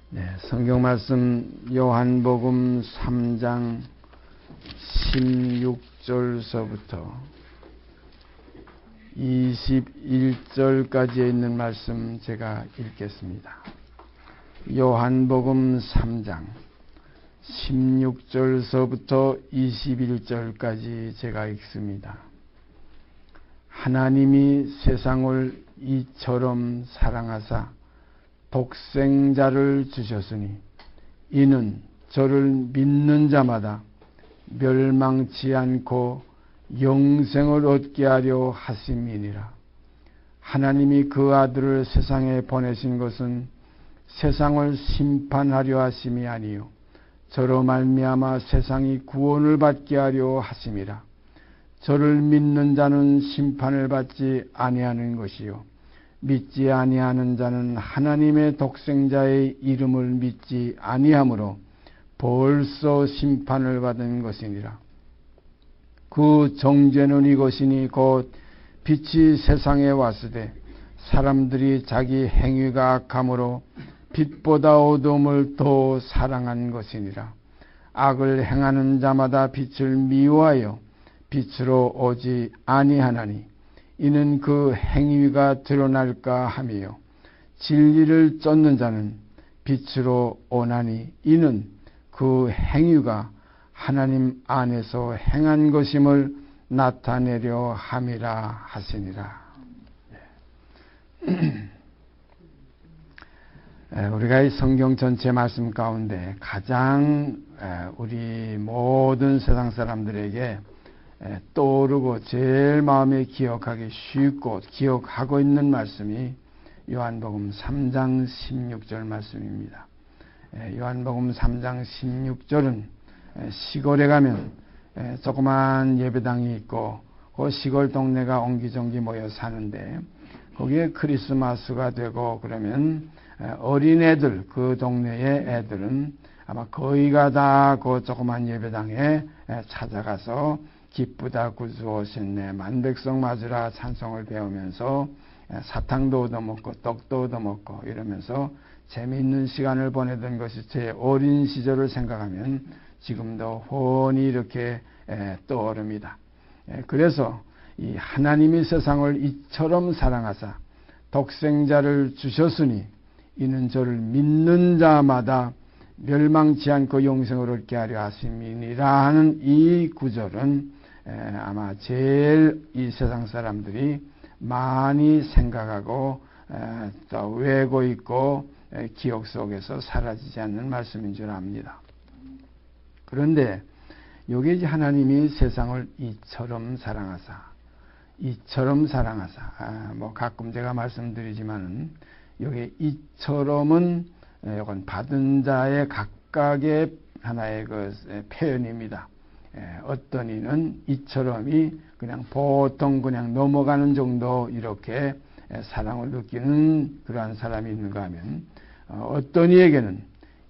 네, 성경 말씀 요한복음 3장 16절서부터 21절까지에 있는 말씀 제가 읽겠습니다. 요한복음 3장 16절서부터 21절까지 제가 읽습니다. 하나님이 세상을 이처럼 사랑하사 독생자를 주셨으니 이는 저를 믿는 자마다 멸망치 않고 영생을 얻게 하려 하심이니라. 하나님이 그 아들을 세상에 보내신 것은 세상을 심판하려 하심이 아니요 저로 말미암아 세상이 구원을 받게 하려 하심이라. 저를 믿는 자는 심판을 받지 아니하는 것이요 믿지 아니하는 자는 하나님의 독생자의 이름을 믿지 아니하므로 벌써 심판을 받은 것이니라. 그 정죄는 이것이니 곧 빛이 세상에 왔으되 사람들이 자기 행위가 악함으로 빛보다 어둠을 더 사랑한 것이니라. 악을 행하는 자마다 빛을 미워하여 빛으로 오지 아니하나니 이는 그 행위가 드러날까 하며 진리를 쫓는 자는 빛으로 오나니 이는 그 행위가 하나님 안에서 행한 것임을 나타내려 함이라 하시니라. 우리가 이 성경 전체 말씀 가운데 가장 우리 모든 세상 사람들에게 떠오르고 제일 마음에 기억하기 쉽고 기억하고 있는 말씀이 요한복음 3장 16절 말씀입니다. 요한복음 3장 16절은 시골에 가면 조그만 예배당이 있고 그 시골 동네가 옹기종기 모여 사는데 거기에 크리스마스가 되고 그러면 어린애들 그 동네의 애들은 아마 거의가 다 그 조그만 예배당에 찾아가서 기쁘다 구주오셨네 만백성 맞으라 찬송을 배우면서 사탕도 얻어먹고 떡도 얻어먹고 이러면서 재미있는 시간을 보내던 것이 제 어린 시절을 생각하면 지금도 훤히 이렇게 떠오릅니다. 그래서 이 하나님이 세상을 이처럼 사랑하사 독생자를 주셨으니 이는 저를 믿는 자마다 멸망치 않고 영생을 얻게 하려 하심이니라 하는 이 구절은 아마 제일 이 세상 사람들이 많이 생각하고 또 외고 있고 기억 속에서 사라지지 않는 말씀인 줄 압니다. 그런데 여기 이제 하나님이 세상을 이처럼 사랑하사 뭐 가끔 제가 말씀드리지만은 여기 이처럼은 이건 받은 자의 각각의 하나의 그 표현입니다. 어떤 이는 이처럼이 그냥 보통 그냥 넘어가는 정도 이렇게 사랑을 느끼는 그러한 사람이 있는가 하면 어떤 이에게는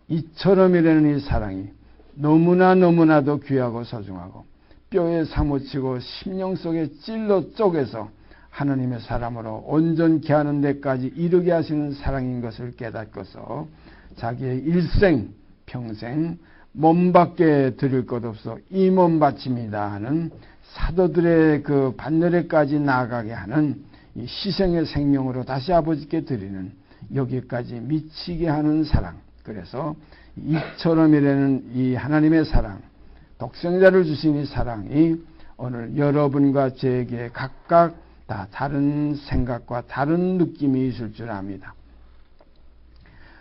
이처럼이라는 이 사랑이 너무나도 귀하고 소중하고 뼈에 사무치고 심령 속에 찔러 쪼개서 하나님의 사람으로 온전케 하는 데까지 이르게 하시는 사랑인 것을 깨닫고서 자기의 일생 평생 몸밖에 드릴 것 없어 이 몸 바칩니다 하는 사도들의 그 반열에까지 나아가게 하는 이 희생의 생명으로 다시 아버지께 드리는 여기까지 미치게 하는 사랑. 그래서 이처럼이라는 이 하나님의 사랑, 독생자를 주신 이 사랑이 오늘 여러분과 저에게 각각 다 다른 생각과 다른 느낌이 있을 줄 압니다.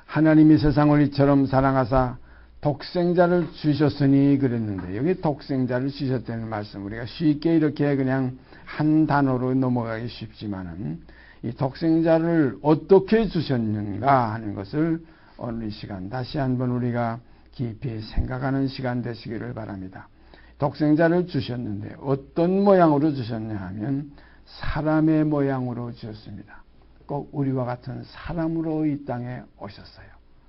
하나님이 세상을 이처럼 사랑하사 독생자를 주셨으니 그랬는데 여기 독생자를 주셨다는 말씀 우리가 쉽게 이렇게 그냥 한 단어로 넘어가기 쉽지만은 이 독생자를 어떻게 주셨는가 하는 것을 오늘 이 시간 다시 한번 우리가 깊이 생각하는 시간 되시기를 바랍니다. 독생자를 주셨는데 어떤 모양으로 주셨냐 하면 사람의 모양으로 주셨습니다. 꼭 우리와 같은 사람으로 이 땅에 오셨어요.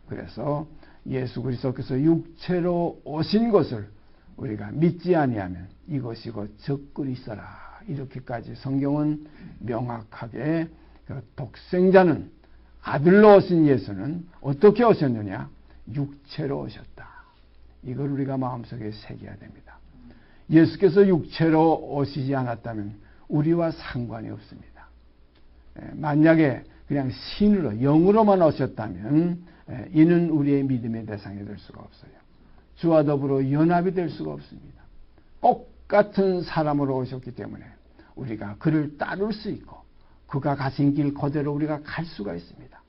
그래서 예수 그리스도께서 육체로 오신 것을 우리가 믿지 아니하면 이것이 곧 적그리스도라 이렇게까지 성경은 명확하게 독생자는 아들로 오신 예수는 어떻게 오셨느냐? 육체로 오셨다. 이걸 우리가 마음속에 새겨야 됩니다. 예수께서 육체로 오시지 않았다면 우리와 상관이 없습니다. 만약에 그냥 신으로 영으로만 오셨다면 이는 우리의 믿음의 대상이 될 수가 없어요. 주와 더불어 연합이 될 수가 없습니다. 똑같은 사람으로 오셨기 때문에 우리가 그를 따를 수 있고 그가 가신 길 그대로 우리가 갈 수가 있습니다.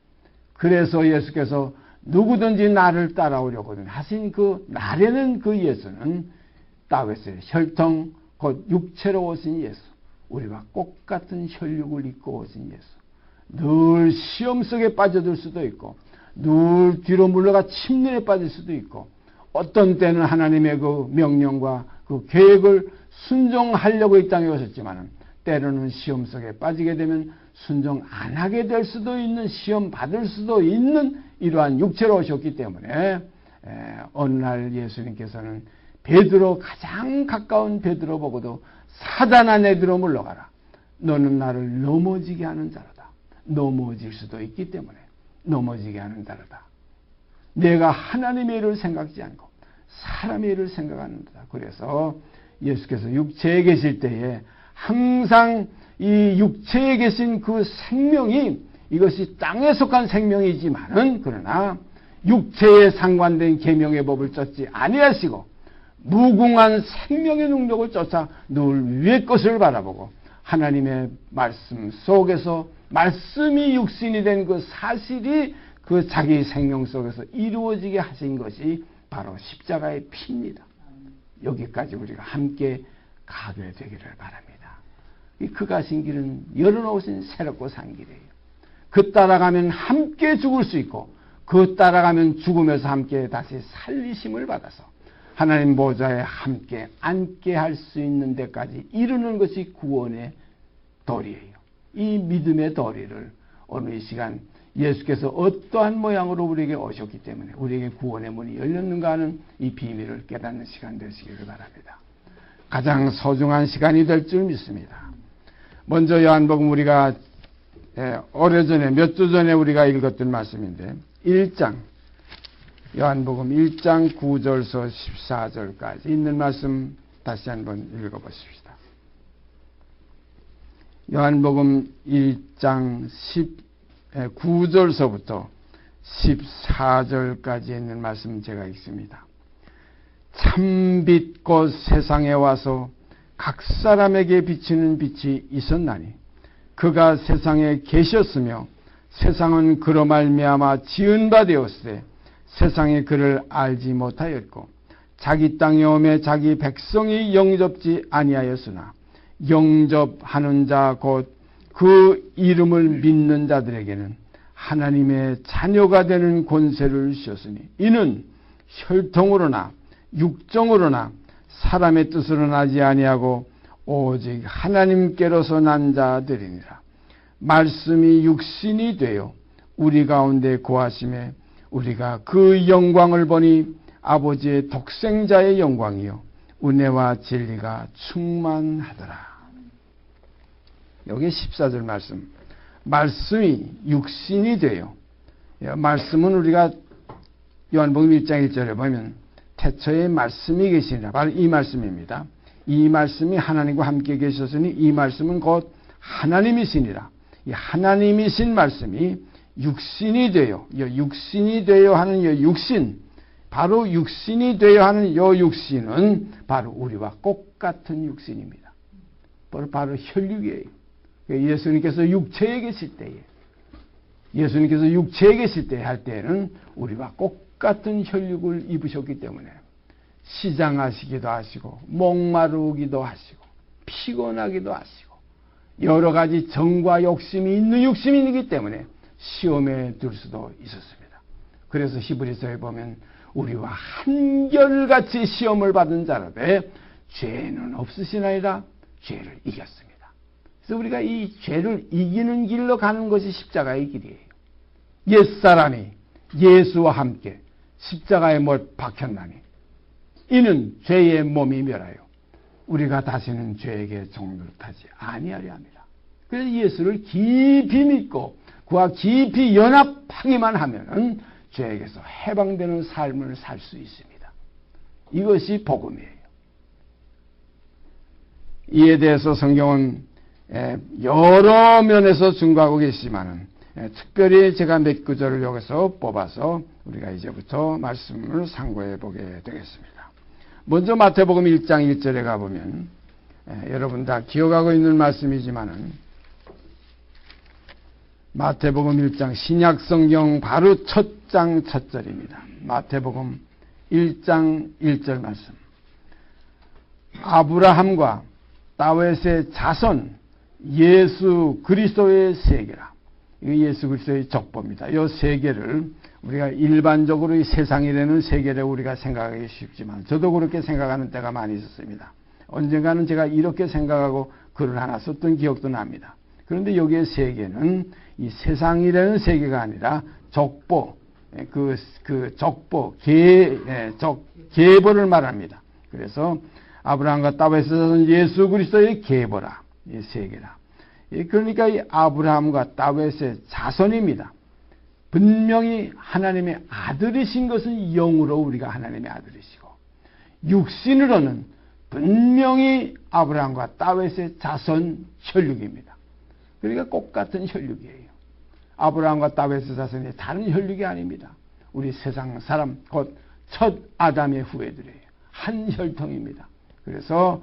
그래서 예수께서 누구든지 나를 따라오려거든 하신 그 날에는 그 예수는 다윗의 혈통 곧 육체로 오신 예수, 우리와 똑같은 혈육을 입고 오신 예수, 늘 시험 속에 빠져들 수도 있고 늘 뒤로 물러가 침륜에 빠질 수도 있고 어떤 때는 하나님의 그 명령과 그 계획을 순종하려고 이 땅에 오셨지만 때로는 시험 속에 빠지게 되면 순종 안 하게 될 수도 있는, 시험 받을 수도 있는 이러한 육체로 오셨기 때문에 어느 날 예수님께서는 베드로, 가장 가까운 베드로 보고도 사단아 내뒤로 물러가라. 너는 나를 넘어지게 하는 자로다. 넘어질 수도 있기 때문에 넘어지게 하는 자로다. 내가 하나님의 일을 생각지 않고 사람의 일을 생각하는다. 그래서 예수께서 육체에 계실 때에 항상 이 육체에 계신 그 생명이 이것이 땅에 속한 생명이지만은 그러나 육체에 상관된 계명의 법을 쫓지 아니하시고 무궁한 생명의 능력을 쫓아 늘 위의 것을 바라보고 하나님의 말씀 속에서 말씀이 육신이 된 그 사실이 그 자기 생명 속에서 이루어지게 하신 것이 바로 십자가의 피입니다. 여기까지 우리가 함께 가게 되기를 바랍니다. 그 가신 길은 열어놓으신 새롭고 산 길이에요. 그 따라가면 함께 죽을 수 있고 그 따라가면 죽으면서 함께 다시 살리심을 받아서 하나님 보좌에 함께 앉게 할 수 있는 데까지 이르는 것이 구원의 도리예요. 이 믿음의 도리를 오늘 이 시간 예수께서 어떠한 모양으로 우리에게 오셨기 때문에 우리에게 구원의 문이 열렸는가 하는 이 비밀을 깨닫는 시간 되시기를 바랍니다. 가장 소중한 시간이 될 줄 믿습니다. 먼저 요한복음 우리가 오래전에 몇 주 전에 우리가 읽었던 말씀인데 1장 요한복음 1장 9절서 14절까지 있는 말씀 다시 한번 읽어보십시다. 요한복음 1장 9절서부터 14절까지 있는 말씀 제가 읽습니다. 참빛 곧 세상에 와서 각 사람에게 비치는 빛이 있었나니 그가 세상에 계셨으며 세상은 그로 말미암아 지은 바 되었으되 세상이 그를 알지 못하였고 자기 땅에 오매 자기 백성이 영접지 아니하였으나 영접하는 자 곧 그 이름을 믿는 자들에게는 하나님의 자녀가 되는 권세를 주셨으니 이는 혈통으로나 육정으로나 사람의 뜻으로 나지 아니하고 오직 하나님께로서 난 자들이니라. 말씀이 육신이 되어 우리 가운데 거하심에 우리가 그 영광을 보니 아버지의 독생자의 영광이요 은혜와 진리가 충만하더라. 여기 14절 말씀. 말씀이 육신이 되어, 말씀은 우리가 요한복음 1장 1절에 보면 태초에 말씀이 계시니라. 바로 이 말씀입니다. 이 말씀이 하나님과 함께 계셨으니 이 말씀은 곧 하나님이시니라. 이 하나님이신 말씀이 육신이 되어, 육신이 되어 하는 이 육신, 바로 육신이 되어 하는 이 육신은 바로 우리와 똑같은 육신입니다. 바로 혈육이에요. 예수님께서 육체에 계실 때에, 예수님께서 육체에 계실 때 할 때에는 우리와 똑같은 혈육을 입으셨기 때문에 시장하시기도 하시고 목마르기도 하시고 피곤하기도 하시고 여러 가지 정과 욕심이 있는 육신이기 때문에 시험에 들 수도 있었습니다. 그래서 히브리서에 보면 우리와 한결같이 시험을 받은 자라되 죄는 없으시나이다. 죄를 이겼습니다. 그래서 우리가 이 죄를 이기는 길로 가는 것이 십자가의 길이에요. 옛사람이 예수와 함께 십자가에 못 박혔나니 이는 죄의 몸이 멸하여 우리가 다시는 죄에게 종노릇하지 아니하려 합니다. 그래서 예수를 깊이 믿고 그와 깊이 연합하기만 하면 죄에게서 해방되는 삶을 살 수 있습니다. 이것이 복음이에요. 이에 대해서 성경은 여러 면에서 증거하고 계시지만은 특별히 제가 몇 구절을 여기서 뽑아서 우리가 이제부터 말씀을 상고해 보게 되겠습니다. 먼저 마태복음 1장 1절에 가보면 여러분 다 기억하고 있는 말씀이지만은 마태복음 1장 신약성경 바로 첫 장 첫 절입니다. 마태복음 1장 1절 말씀. 아브라함과 다윗의 자손 예수 그리스도의 세계라. 이 예수 그리스도의 족보입니다. 이 세계를 우리가 일반적으로 이 세상이라는 세계를 우리가 생각하기 쉽지만 저도 그렇게 생각하는 때가 많이 있었습니다. 언젠가는 제가 이렇게 생각하고 글을 하나 썼던 기억도 납니다. 그런데 여기에 세계는 이 세상이라는 세계가 아니라 족보, 족보, 계보를 말합니다. 그래서 아브라함과 다윗의 자손 예수 그리스도의 계보라, 이 세계라. 그러니까 이 아브라함과 다윗의 자손입니다. 분명히 하나님의 아들이신 것은 영으로 우리가 하나님의 아들이시고 육신으로는 분명히 아브라함과 다윗의 자손 혈육입니다. 그러니까 똑같은 혈육이에요. 아브라함과 다윗의 자손이 다른 혈육이 아닙니다. 우리 세상 사람 곧 첫 아담의 후예들이에요. 한 혈통입니다. 그래서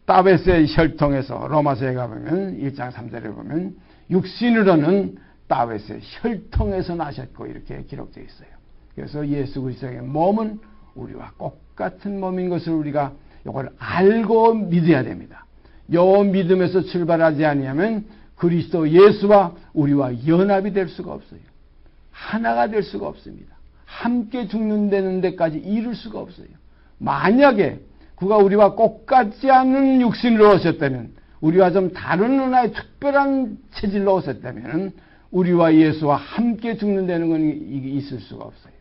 다윗의 혈통에서 로마서에 가보면 1장 3절에 보면 육신으로는 다윗의 혈통에서 나셨고 이렇게 기록되어 있어요. 그래서 예수 그리스도의 몸은 우리와 똑같은 몸인 것을 우리가 이걸 알고 믿어야 됩니다. 요 믿음에서 출발하지 아니하면 그리스도 예수와 우리와 연합이 될 수가 없어요. 하나가 될 수가 없습니다. 함께 죽는다는 데까지 이룰 수가 없어요. 만약에 그가 우리와 똑같지 않은 육신으로 오셨다면, 우리와 좀 다른 하나의 특별한 체질로 오셨다면 우리와 예수와 함께 죽는다는 건 이게 있을 수가 없어요.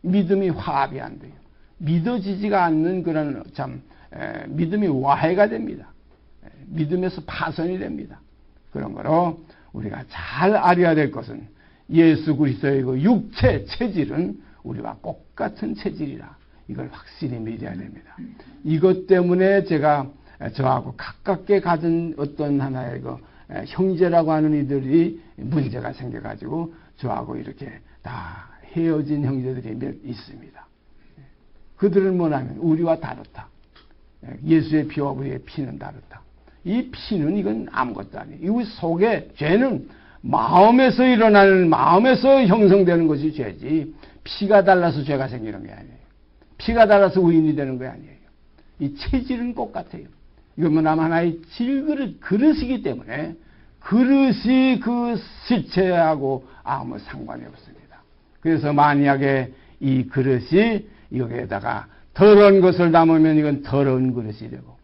믿음이 화합이 안 돼요. 믿어지지가 않는 그런 믿음이 와해가 됩니다. 믿음에서 파손이 됩니다. 그런 거로 우리가 잘 알아야 될 것은 예수 그리스도의 그 육체 체질은 우리와 똑같은 체질이라 이걸 확실히 믿어야 됩니다. 이것 때문에 제가 저하고 가깝게 가진 어떤 하나의 그 형제라고 하는 이들이 문제가 생겨가지고 저하고 이렇게 다 헤어진 형제들이 몇 있습니다. 그들은 뭐냐면 우리와 다르다. 예수의 피와 우리의 피는 다르다. 이 피는 이건 아무것도 아니에요. 이 속에 죄는 마음에서 일어나는, 마음에서 형성되는 것이 죄지 피가 달라서 죄가 생기는 게 아니에요. 피가 달라서 의인이 되는 게 아니에요. 이 체질은 똑같아요. 이건 뭐냐면 하나의 그릇이기 때문에 그릇이 그 실체하고 아무 상관이 없습니다. 그래서 만약에 이 그릇이 여기에다가 더러운 것을 담으면 이건 더러운 그릇이 되고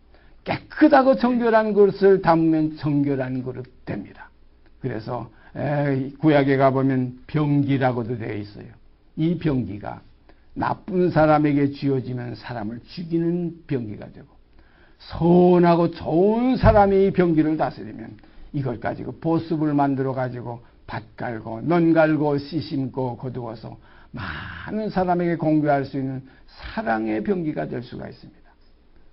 깨끗하고 정결한 그릇을 담으면 정결한 그릇 됩니다. 그래서 구약에 가보면 병기라고도 되어 있어요. 이 병기가 나쁜 사람에게 쥐어지면 사람을 죽이는 병기가 되고 선하고 좋은 사람이 이 병기를 다스리면 이걸 가지고 보습을 만들어 가지고 밭 갈고 넌 갈고 씨 심고 거두어서 많은 사람에게 공유할 수 있는 사랑의 병기가 될 수가 있습니다.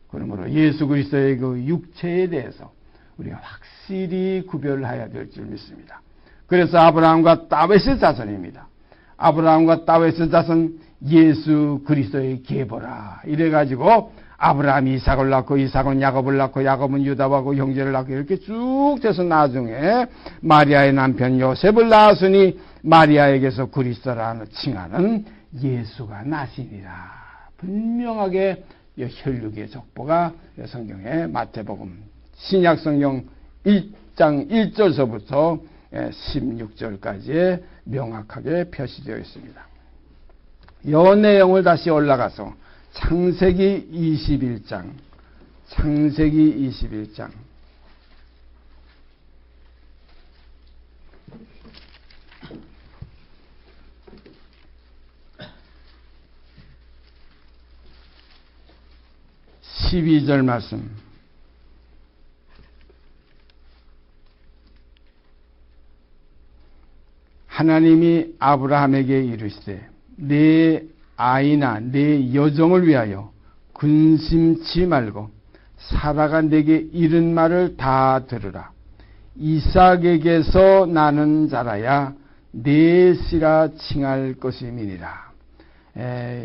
그러므로 예수 그리스도의 그 육체에 대해서 우리가 확실히 구별해야 될 줄 믿습니다. 그래서 아브라함과 다윗의 자손입니다. 아브라함과 다윗의 자손 예수 그리스도의 계보라. 이래가지고 아브라함이 이삭을 낳고 이삭은 야곱을 낳고 야곱은 유다하고 형제를 낳고 이렇게 쭉 돼서 나중에 마리아의 남편 요셉을 낳았으니 마리아에게서 그리스도라는 칭하는 예수가 나시니라. 분명하게 혈육의 족보가 성경의 마태복음 신약성경 1장 1절서부터 16절까지에 명확하게 표시되어 있습니다. 이 내용을 다시 올라가서 창세기 21장 12절 말씀. 하나님이 아브라함에게 이르시되 내 아이나 내 여종을 위하여 근심치 말고 사라가 내게 이른 말을 다 들으라. 이삭에게서 나는 자라야 내 씨라 칭할 것임이니라.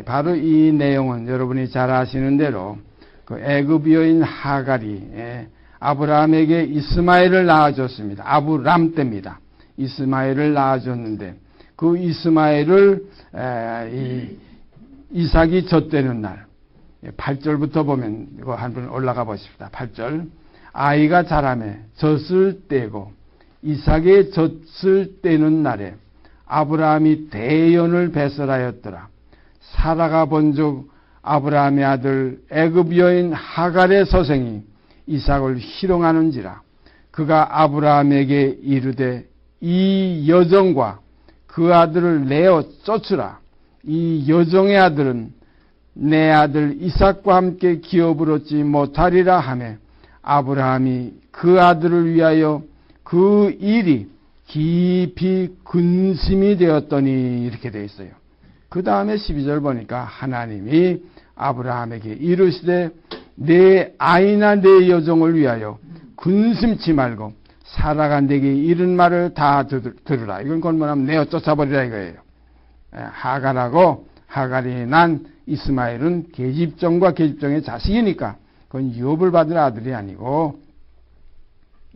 바로 이 내용은 여러분이 잘 아시는 대로 그 애굽 여인 하갈이 아브라함에게 이스마엘을 낳아줬습니다. 아브람 때입니다. 이스마엘을 낳아줬는데 그 이스마엘을 이삭이 젖되는 날 8절부터 보면 이거 한번 올라가 보십시다. 8절 아이가 자라매 젖을 떼고 이삭의 젖을 떼는 날에 아브라함이 대연을 배설하였더라. 사라가 본즉 아브라함의 아들 애굽 여인 하갈의 서생이 이삭을 희롱하는지라. 그가 아브라함에게 이르되 이 여종과 그 아들을 내어 쫓으라. 이 여종의 아들은 내 아들 이삭과 함께 기업을 얻지 못하리라 하매 아브라함이 그 아들을 위하여 그 일이 깊이 근심이 되었더니 이렇게 되어 있어요. 그 다음에 12절 보니까 하나님이 아브라함에게 이르시되 내 아이나 내 여종을 위하여 근심치 말고 사라가 내게 이른 말을 다 들으라. 이건 권면하면 내어 쫓아버리라 이거예요. 하갈이 난 이스마엘은 계집종과 계집종의 자식이니까 그건 유업을 받을 아들이 아니고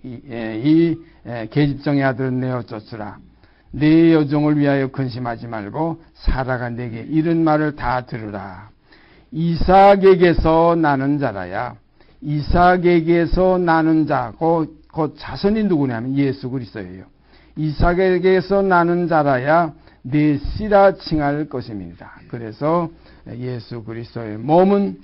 이 계집종의 아들은 내어 쫓으라. 내 여종을 위하여 근심하지 말고 사라가 내게 이른 말을 다 들으라. 이삭에게서 나는 자라야. 이삭에게서 나는 자, 그 자손이 누구냐면 예수 그리스도예요. 이삭에게서 나는 자라야 내 씨라 칭할 것입니다. 그래서 예수 그리스도의 몸은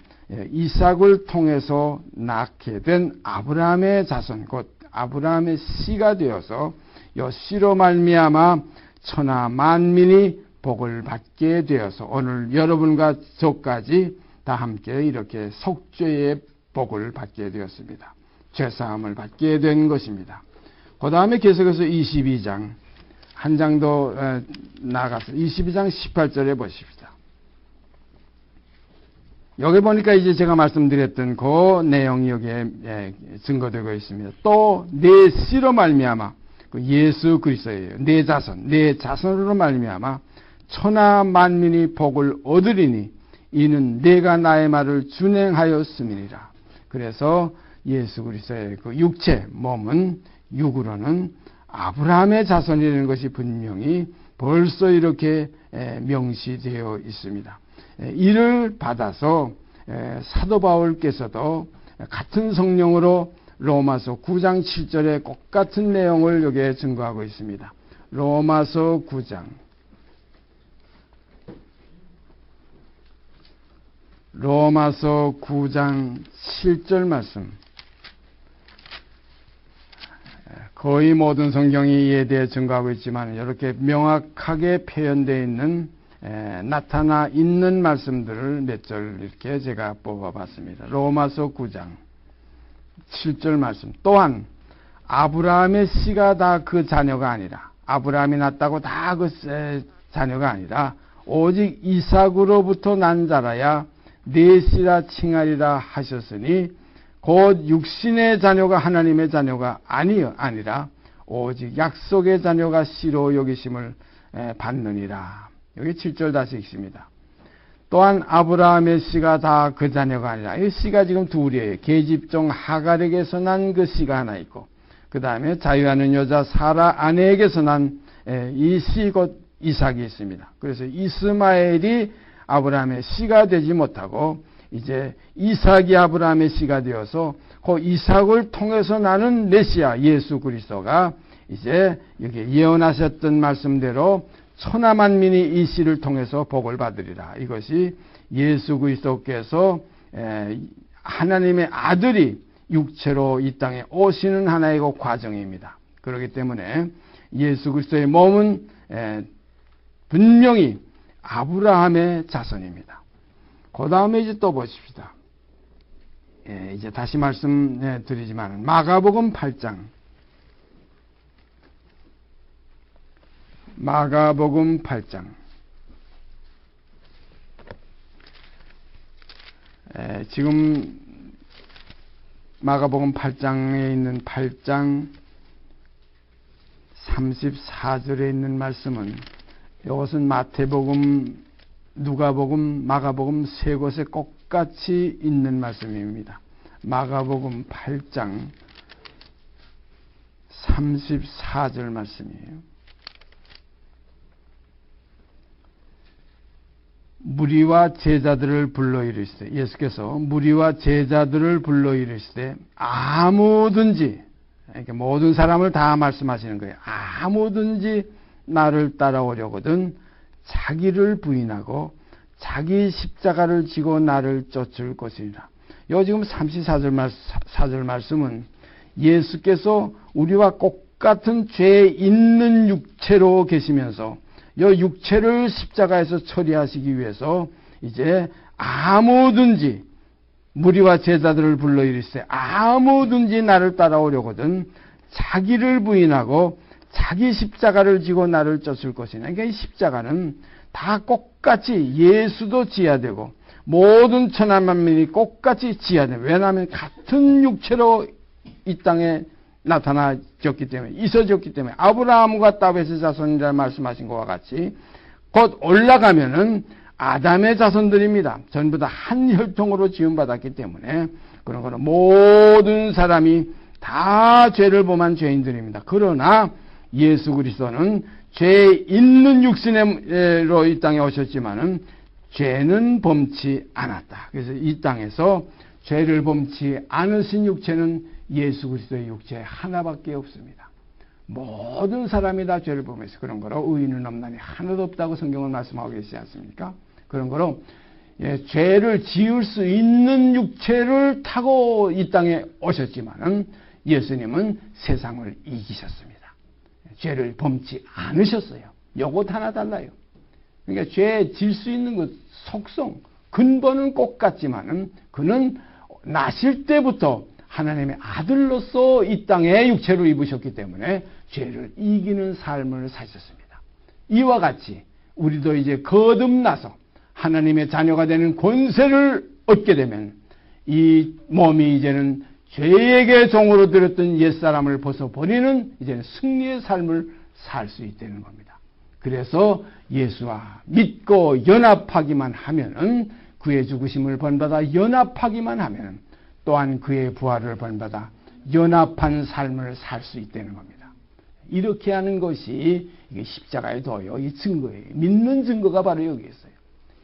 이삭을 통해서 낳게 된 아브라함의 자손, 곧 아브라함의 씨가 되어서 요 씨로 말미암아 천하 만민이 복을 받게 되어서 오늘 여러분과 저까지 다 함께 이렇게 속죄의 복을 받게 되었습니다. 죄사함을 받게 된 것입니다. 그 다음에 계속해서 22장 한 장 더 나가서 22장 18절에 보십시다. 여기 보니까 이제 제가 말씀드렸던 그 내용이 여기에 증거되고 있습니다. 또 내 씨로 말미암아 그 예수 그리스도예요. 내 자손으로 말미암아 천하 만민이 복을 얻으리니 이는 내가 나의 말을 준행하였음이니라. 그래서 예수 그리스도의 그 육체 몸은 육으로는 아브라함의 자손이라는 것이 분명히 벌써 이렇게 명시되어 있습니다. 이를 받아서 사도 바울께서도 같은 성령으로 로마서 9장 7절에 똑같은 내용을 여기에 증거하고 있습니다. 로마서 9장 7절 말씀. 거의 모든 성경이 이에 대해 증거하고 있지만 이렇게 명확하게 표현되어 있는 나타나 있는 말씀들을 몇 절 이렇게 제가 뽑아봤습니다. 로마서 9장 7절 말씀. 또한 아브라함의 씨가 다 그 자녀가 아니라 아브라함이 낳았다고 다 그 자녀가 아니라 오직 이삭으로부터 난 자라야 내 씨라 칭하리라 하셨으니 곧 육신의 자녀가 하나님의 자녀가 아니라 오직 약속의 자녀가 씨로 여기심을 받느니라. 여기 7절 다시 읽습니다. 또한 아브라함의 씨가 다 그 자녀가 아니라, 이 씨가 지금 둘이에요. 계집종 하갈에게서 난 그 씨가 하나 있고, 그 다음에 자유하는 여자 사라 아내에게서 난 이 씨 곧 이삭이 있습니다. 그래서 이스마엘이 아브라함의 씨가 되지 못하고 이제 이삭이 아브라함의 씨가 되어서 그 이삭을 통해서 나는 메시아 예수 그리스도가 이제 여기 예언하셨던 말씀대로 천하 만민이 이 씨를 통해서 복을 받으리라. 이것이 예수 그리스도께서 하나님의 아들이 육체로 이 땅에 오시는 하나의 그 과정입니다. 그렇기 때문에 예수 그리스도의 몸은 분명히 아브라함의 자손입니다. 그 다음에 이제 또 보십시다. 이제 다시 말씀드리지만 마가복음 8장 마가복음 8장. 지금 마가복음 8장에 있는 8장 34절에 있는 말씀은, 이것은 마태복음, 누가복음, 마가복음 세 곳에 똑같이 있는 말씀입니다. 마가복음 8장 34절 말씀이에요. 무리와 제자들을 불러 이르시되, 예수께서 무리와 제자들을 불러 이르시되, 아무든지, 이렇게 모든 사람을 다 말씀하시는 거예요. 아무든지 나를 따라오려거든 자기를 부인하고 자기 십자가를 지고 나를 쫓을 것이니라. 요 지금 34절 말씀은 예수께서 우리와 똑같은 죄 있는 육체로 계시면서 요 육체를 십자가에서 처리하시기 위해서 이제 아무든지, 무리와 제자들을 불러 이르시되 아무든지 나를 따라오려거든 자기를 부인하고 자기 십자가를 지고 나를 쫓을 것이냐. 그러니까 이 십자가는 다 똑같이 예수도 지어야 되고 모든 천하 만민이 똑같이 지어야 돼요. 왜냐하면 같은 육체로 이 땅에 나타나졌기 때문에, 있어졌기 때문에, 아브라함과 다윗의 자손이라 말씀하신 것과 같이 곧 올라가면은 아담의 자손들입니다. 전부 다 한 혈통으로 지음받았기 때문에 그런 거는 모든 사람이 다 죄를 범한 죄인들입니다. 그러나 예수 그리스도는 죄 있는 육신으로 이 땅에 오셨지만은 죄는 범치 않았다. 그래서 이 땅에서 죄를 범치 않으신 육체는 예수 그리스도의 육체 하나밖에 없습니다. 모든 사람이 다 죄를 범해서 그런 거로 의인은 없나니 하나도 없다고 성경은 말씀하고 계시지 않습니까? 그런 거로 죄를 지을 수 있는 육체를 타고 이 땅에 오셨지만은 예수님은 세상을 이기셨습니다. 죄를 범치 않으셨어요. 요것 하나 달라요. 그러니까 죄 질 수 있는 것 속성, 근본은 똑같지만은 그는 나실 때부터 하나님의 아들로서 이 땅에 육체를 입으셨기 때문에 죄를 이기는 삶을 사셨습니다. 이와 같이 우리도 이제 거듭나서 하나님의 자녀가 되는 권세를 얻게 되면 이 몸이 이제는 죄에게 종으로 들었던 옛사람을 벗어버리는 이제는 승리의 삶을 살 수 있다는 겁니다. 그래서 예수와 믿고 연합하기만 하면은, 그의 죽으심을 본받아 연합하기만 하면은 또한 그의 부활을 본받아 연합한 삶을 살 수 있다는 겁니다. 이렇게 하는 것이 이게 십자가의 도요, 이 증거예요. 믿는 증거가 바로 여기 있어요.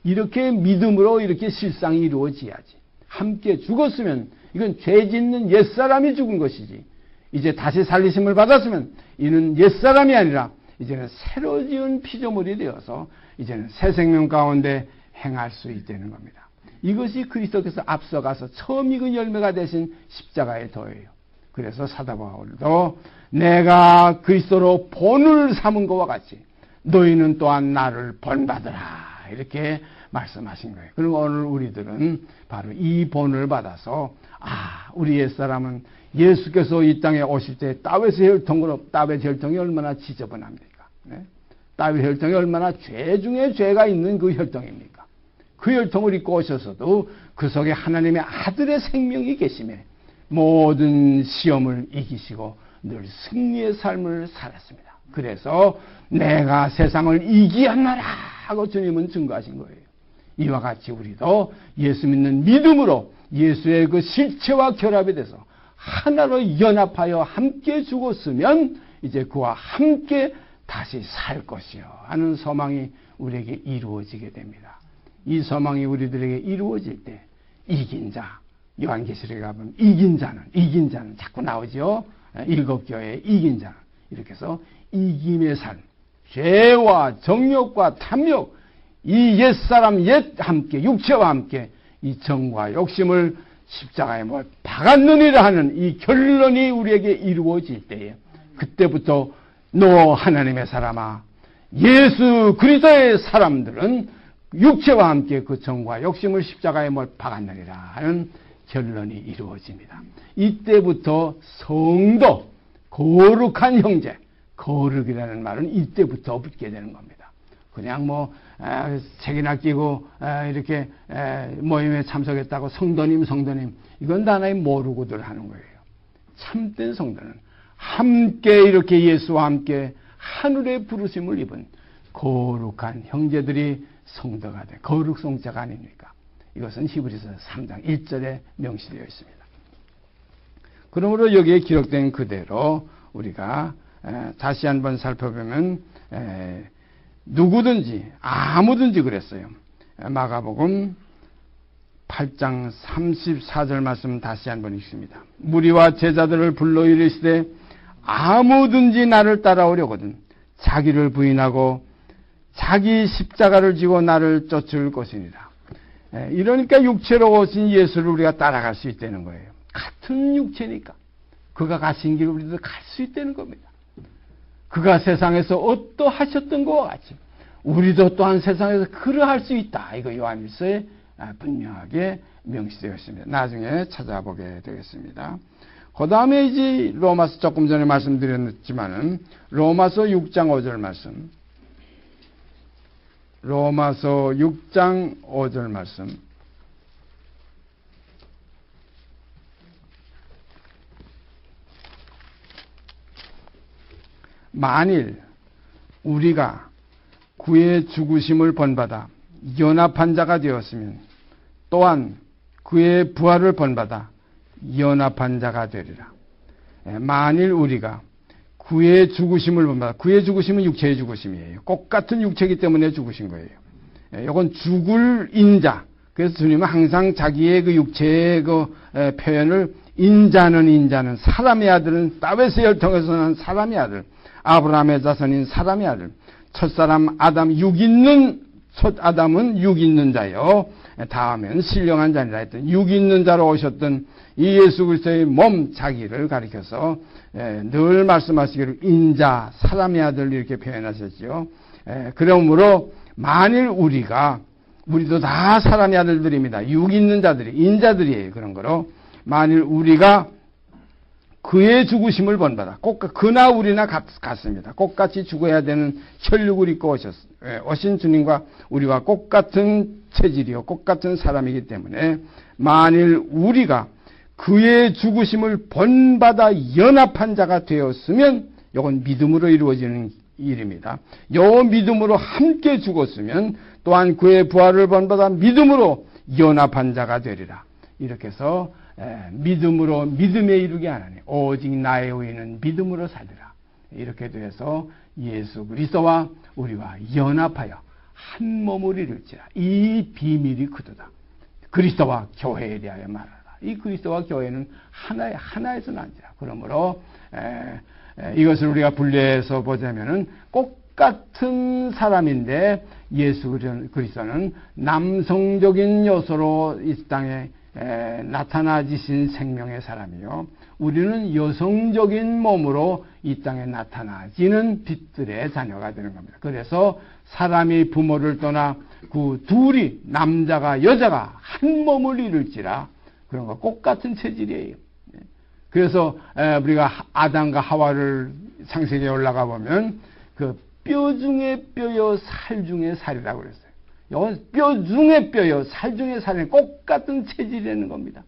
이렇게 믿음으로 이렇게 실상이 이루어져야지. 함께 죽었으면 이건 죄 짓는 옛사람이 죽은 것이지, 이제 다시 살리심을 받았으면 이는 옛사람이 아니라 이제는 새로 지은 피조물이 되어서 이제는 새 생명 가운데 행할 수 있다는 겁니다. 이것이 그리스도께서 앞서가서 처음 익은 열매가 되신 십자가의 도예요. 그래서 사도 바울도 내가 그리스도로 본을 삼은 것과 같이 너희는 또한 나를 본받으라, 이렇게 말씀하신 거예요. 그리고 오늘 우리들은 바로 이 본을 받아서, 우리 옛사람은 예수께서 이 땅에 오실 때 다윗의 혈통으로, 다윗의 혈통이 얼마나 지저분합니까? 네? 다윗의 혈통이 얼마나 죄 중에 죄가 있는 그 혈통입니까? 그 혈통을 입고 오셔서도 그 속에 하나님의 아들의 생명이 계심에 모든 시험을 이기시고 늘 승리의 삶을 살았습니다. 그래서 내가 세상을 이기었노라 하고 주님은 증거하신 거예요. 이와 같이 우리도 예수 믿는 믿음으로 예수의 그 실체와 결합이 돼서 하나로 연합하여 함께 죽었으면 이제 그와 함께 다시 살 것이요 하는 소망이 우리에게 이루어지게 됩니다. 이 소망이 우리들에게 이루어질 때 이긴 자, 요한계시록에 가보면 이긴 자는 자꾸 나오죠. 일곱 교회의 이긴 자는, 이렇게 해서 이김의 삶, 죄와 정욕과 탐욕, 이 옛사람 함께, 육체와 함께 이 정과 욕심을 십자가에 박았느니라 하는 이 결론이 우리에게 이루어질 때에, 그때부터 너 하나님의 사람아, 예수 그리스도의 사람들은 육체와 함께 그 정과 욕심을 십자가에 박았느니라 하는 결론이 이루어집니다. 이때부터 성도, 거룩한 형제, 거룩이라는 말은 이때부터 붙게 되는 겁니다. 그냥 뭐 책이나 끼고 이렇게 모임에 참석했다고 성도님 이건 단하에 모르고들 하는 거예요. 참된 성도는 함께 이렇게 예수와 함께 하늘의 부르심을 입은 거룩한 형제들이 성도가 돼 거룩 성자가 아닙니까? 이것은 히브리서 3장 1절에 명시되어 있습니다. 그러므로 여기에 기록된 그대로 우리가 다시 한번 살펴보면 누구든지 아무든지 그랬어요. 마가복음 8장 34절 말씀 다시 한번 읽습니다. 무리와 제자들을 불러 이르시되 아무든지 나를 따라오려거든 자기를 부인하고 자기 십자가를 지고 나를 쫓을 것이니라. 이러니까 육체로 오신 예수를 우리가 따라갈 수 있다는 거예요. 같은 육체니까 그가 가신 길을 우리도 갈 수 있다는 겁니다. 그가 세상에서 어떠하셨던 것과 같이 우리도 또한 세상에서 그러할 수 있다. 이거 요한일서에 분명하게 명시되어 있습니다. 나중에 찾아보게 되겠습니다. 그 다음에 이제 로마서 조금 전에 말씀드렸지만은 로마서 6장 5절 말씀, 로마서 6장 5절 말씀. 만일 우리가 그의 죽으심을 본받아 연합한 자가 되었으면 또한 그의 부활을 본받아 연합한 자가 되리라. 만일 우리가 그의 죽으심을 본받아, 그의 죽으심은 육체의 죽으심이에요. 똑같은 육체이기 때문에 죽으신 거예요. 이건 죽을 인자. 그래서 주님은 항상 자기의 그 육체의 그 표현을 인자는 사람의 아들은 다윗의 혈통에서 난 사람의 아들, 아브라함의 자손인 사람의 아들, 첫사람 아담 첫 아담은 육 있는 자요. 다음엔 신령한 자니라 했던 육 있는 자로 오셨던 이 예수 그리스도의 몸 자기를 가리켜서 늘 말씀하시기를 인자, 사람의 아들 이렇게 표현하셨죠. 그러므로 만일 우리도 다 사람의 아들들입니다. 육 있는 자들이 인자들이에요. 그런 거로 만일 우리가 그의 죽으심을 본받아 그나 우리나 같습니다. 똑같이 죽어야 되는 혈육을 입고 오신 주님과 우리와 똑같은 체질이요 똑같은 사람이기 때문에 만일 우리가 그의 죽으심을 본받아 연합한 자가 되었으면 이건 믿음으로 이루어지는 일입니다. 요 믿음으로 함께 죽었으면 또한 그의 부활을 본받아 믿음으로 연합한 자가 되리라. 이렇게 해서 믿음으로 믿음에 이르게 하나니 오직 나의 의인은 믿음으로 살리라. 이렇게 돼서 예수 그리스도와 우리와 연합하여 한 몸을 이룰지라. 이 비밀이 크도다. 그리스도와 교회에 대하여 말하라. 이 그리스도와 교회는 하나에서 난지라. 그러므로 이것을 우리가 분리해서 보자면은 똑같은 사람인데 예수 그리스도는 남성적인 요소로 이 땅에 나타나지신 생명의 사람이요. 우리는 여성적인 몸으로 이 땅에 나타나지는 빛들의 자녀가 되는 겁니다. 그래서 사람이 부모를 떠나 그 둘이 남자가 여자가 한 몸을 이룰지라. 그런 거 똑같은 체질이에요. 그래서 우리가 아담과 하와를 창세기에 올라가 보면 그 뼈 중에 뼈요 살 중에 살이라고 그랬어요. 뼈 중에 뼈요 살 중에 살이 똑같은 체질이라는 겁니다.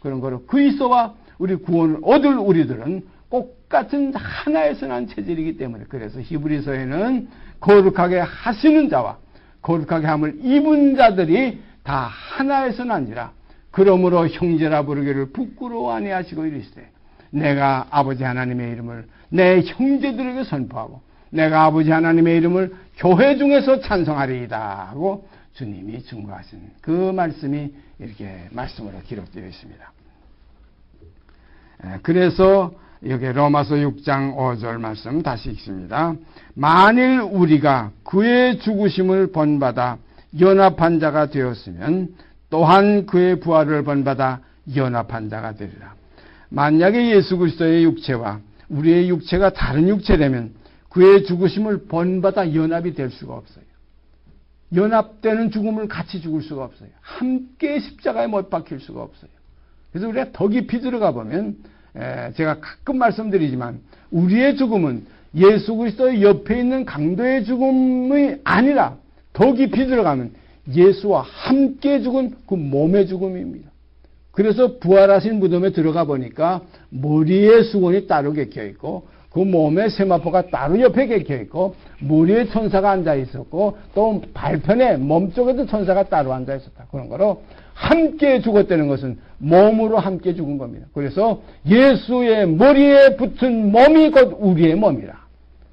그런 거로 그리스도와 우리 구원을 얻을 우리들은 똑같은 하나에서 난 체질이기 때문에 그래서 히브리서에는 거룩하게 하시는 자와 거룩하게 함을 입은 자들이 다 하나에서 난지라. 그러므로 형제라 부르기를 부끄러워 아니하시고 이르시되 내가 아버지 하나님의 이름을 내 형제들에게 선포하고 내가 아버지 하나님의 이름을 교회 중에서 찬송하리이다 하고 주님이 증거하신 그 말씀이 이렇게 말씀으로 기록되어 있습니다. 그래서 여기 로마서 6장 5절 말씀 다시 읽습니다. 만일 우리가 그의 죽으심을 본받아 연합한 자가 되었으면 또한 그의 부활을 본받아 연합한 자가 되리라. 만약에 예수 그리스도의 육체와 우리의 육체가 다른 육체라면 그의 죽으심을 본받아 연합이 될 수가 없어요. 연합되는 죽음을 같이 죽을 수가 없어요. 함께 십자가에 못 박힐 수가 없어요. 그래서 우리가 더 깊이 들어가 보면 제가 가끔 말씀드리지만 우리의 죽음은 예수 그리스도 옆에 있는 강도의 죽음이 아니라 더 깊이 들어가면 예수와 함께 죽은 그 몸의 죽음입니다. 그래서 부활하신 무덤에 들어가 보니까 머리에 수건이 따로 객혀 있고 그 몸에 세마포가 따로 옆에 객혀 있고 머리에 천사가 앉아 있었고 또 발편에 몸쪽에도 천사가 따로 앉아 있었다. 그런 거로 함께 죽었다는 것은 몸으로 함께 죽은 겁니다. 그래서 예수의 머리에 붙은 몸이 곧 우리의 몸이라.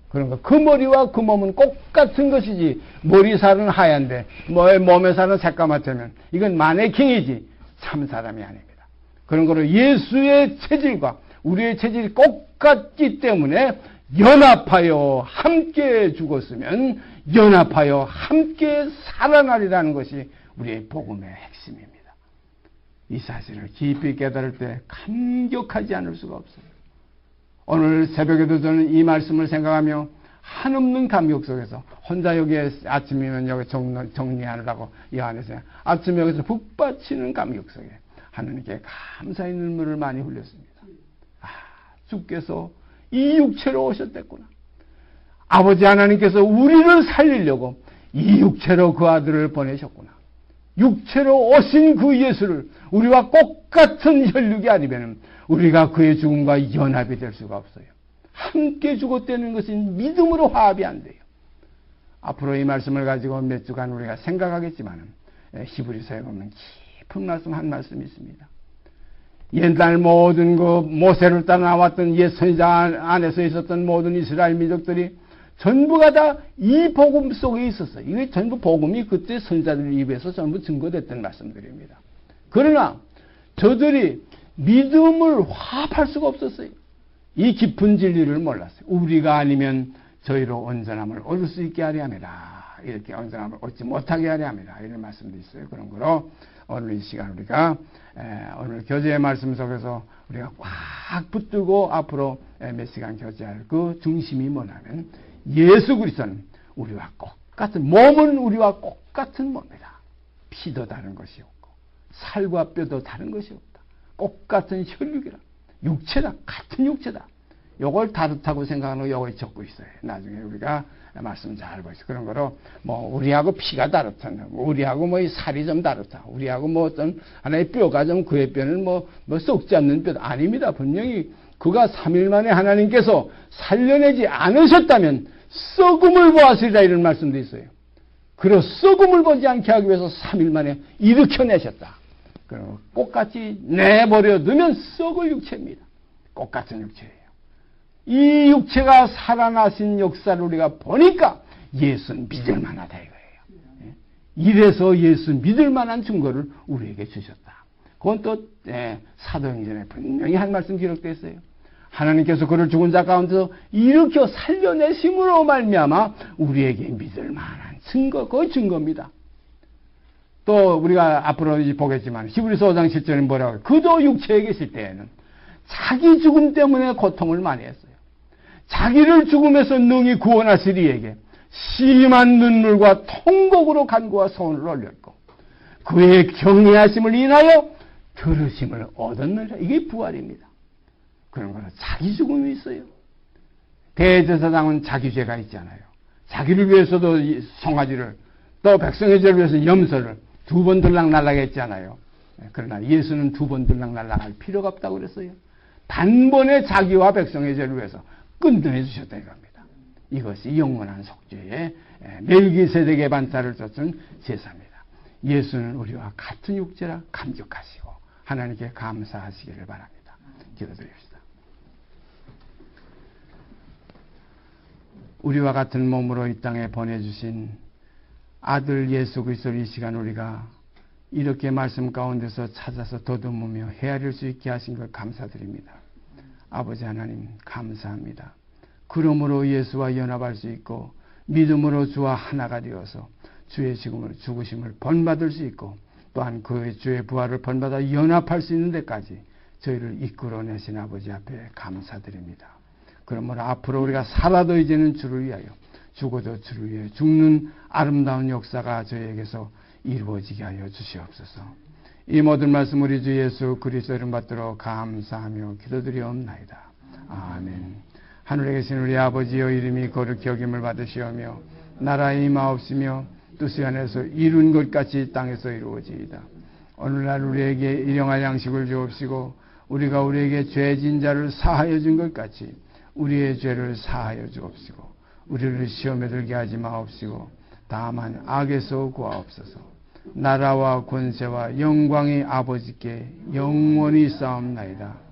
그런 그 머리와 그 몸은 똑같은 것이지 머리살은 하얀데 몸의 살은 새까맣다면 이건 마네킹이지 참 사람이 아닙니다. 그런 거로 예수의 체질과 우리의 체질이 똑같기 때문에 연합하여 함께 죽었으면 연합하여 함께 살아나리라는 것이 우리의 복음의 핵심입니다. 이 사실을 깊이 깨달을 때 감격하지 않을 수가 없어요. 오늘 새벽에도 저는 이 말씀을 생각하며 한없는 감격 속에서 혼자 여기에 아침이면 여기 정리하느라고 이 안에서 아침 여기서 북받치는 감격 속에 하나님께 감사의 눈물을 많이 흘렸습니다. 주께서 이 육체로 오셨댔구나. 아버지 하나님께서 우리를 살리려고 이 육체로 그 아들을 보내셨구나. 육체로 오신 그 예수를 우리와 똑같은 혈육이 아니면 우리가 그의 죽음과 연합이 될 수가 없어요. 함께 죽었다는 것은 믿음으로 화합이 안 돼요. 앞으로 이 말씀을 가지고 몇 주간 우리가 생각하겠지만 히브리서에 보면 깊은 말씀 한 말씀이 있습니다. 옛날 모든 그 모세를 따라 나왔던 옛 선지자 안에서 있었던 모든 이스라엘 민족들이 전부가 다 이 복음 속에 있었어요. 이게 전부 복음이 그때 선지자들 입에서 전부 증거됐던 말씀들입니다. 그러나 저들이 믿음을 화합할 수가 없었어요. 이 깊은 진리를 몰랐어요. 우리가 아니면 저희로 온전함을 얻을 수 있게 하려 함이라. 이렇게 온전함을 얻지 못하게 하려 함이라. 이런 말씀도 있어요. 그런 거로 오늘 이 시간 우리가 오늘 교제의 말씀 속에서 우리가 꽉 붙들고 앞으로 몇 시간 교제할 그 중심이 뭐냐면 예수 그리스도는 우리와 똑같은 몸은 우리와 똑같은 몸이다. 피도 다른 것이 없고 살과 뼈도 다른 것이 없다. 똑같은 혈육이라. 육체다. 같은 육체다. 요걸 다르다고 생각하는 거 요걸 적고 있어요. 나중에 우리가 말씀 잘 보시죠. 그런 거로 우리하고 피가 다르다. 우리하고 이 살이 좀 다르다. 우리하고 어떤 하나의 뼈가 좀 그의 뼈는 썩지 않는 뼈 아닙니다. 분명히 그가 3일 만에 하나님께서 살려내지 않으셨다면 썩음을 보았으리라 이런 말씀도 있어요. 그러 썩음을 보지 않게 하기 위해서 3일 만에 일으켜내셨다. 그리고 꽃같이 내버려 두면 썩을 육체입니다. 꽃같은 육체예요. 이 육체가 살아나신 역사를 우리가 보니까 예수는 믿을 만하다 이거예요. 이래서 예수 믿을 만한 증거를 우리에게 주셨다. 그건 또 사도행전에 분명히 한 말씀 기록되어 있어요. 하나님께서 그를 죽은 자 가운데서 일으켜 살려내심으로 말미암아 우리에게 믿을 만한 증거, 그 증거입니다. 또 우리가 앞으로 보겠지만 히브리서 5장 7절에 뭐라고 해요? 그도 육체에 계실 때에는 자기 죽음 때문에 고통을 많이 했어요. 자기를 죽음에서 능히 구원하실 이에게 심한 눈물과 통곡으로 간구와 소원을 올렸고 그의 경외하심을 인하여 들으심을 얻었느니라. 이게 부활입니다. 그런 거는 자기 죽음이 있어요. 대제사장은 자기 죄가 있잖아요. 자기를 위해서도 송아지를 또 백성의 죄를 위해서 염소를 2번 들락날락 했잖아요. 그러나 예수는 2번 들락날락할 필요가 없다고 그랬어요. 단번에 자기와 백성의 죄를 위해서 끝내 주셨다 이겁니다. 이것이 영원한 속죄의 멜기세덱의 반차를 쫓은 제사입니다. 예수는 우리와 같은 육체라 감격하시고 하나님께 감사하시기를 바랍니다. 기도드립시다. 우리와 같은 몸으로 이 땅에 보내주신 아들 예수 그리스도를 이 시간 우리가 이렇게 말씀 가운데서 찾아서 더듬으며 헤아릴 수 있게 하신 걸 감사드립니다. 아버지 하나님 감사합니다. 그러므로 예수와 연합할 수 있고 믿음으로 주와 하나가 되어서 주의 죽으심을 본받을 수 있고 또한 그의 주의 부활을 본받아 연합할 수 있는 데까지 저희를 이끌어내신 아버지 앞에 감사드립니다. 그러므로 앞으로 우리가 살아도 이제는 주를 위하여 죽어도 주를 위해 죽는 아름다운 역사가 저희에게서 이루어지게 하여 주시옵소서. 이 모든 말씀 우리 주 예수 그리스도 이름 받들어 감사하며 기도드리옵나이다. 아멘. 하늘에 계신 우리 아버지여 이름이 거룩히 여김을 받으시오며 나라의 임하옵시며 뜻이 하늘에서 이룬 것 같이 땅에서 이루어지이다. 오늘날 우리에게 일용할 양식을 주옵시고 우리가 우리에게 죄진 자를 사하여 준 것 같이 우리의 죄를 사하여 주옵시고 우리를 시험에 들게 하지 마옵시고 다만 악에서 구하옵소서. 나라와 권세와 영광의 아버지께 영원히 싸움나이다.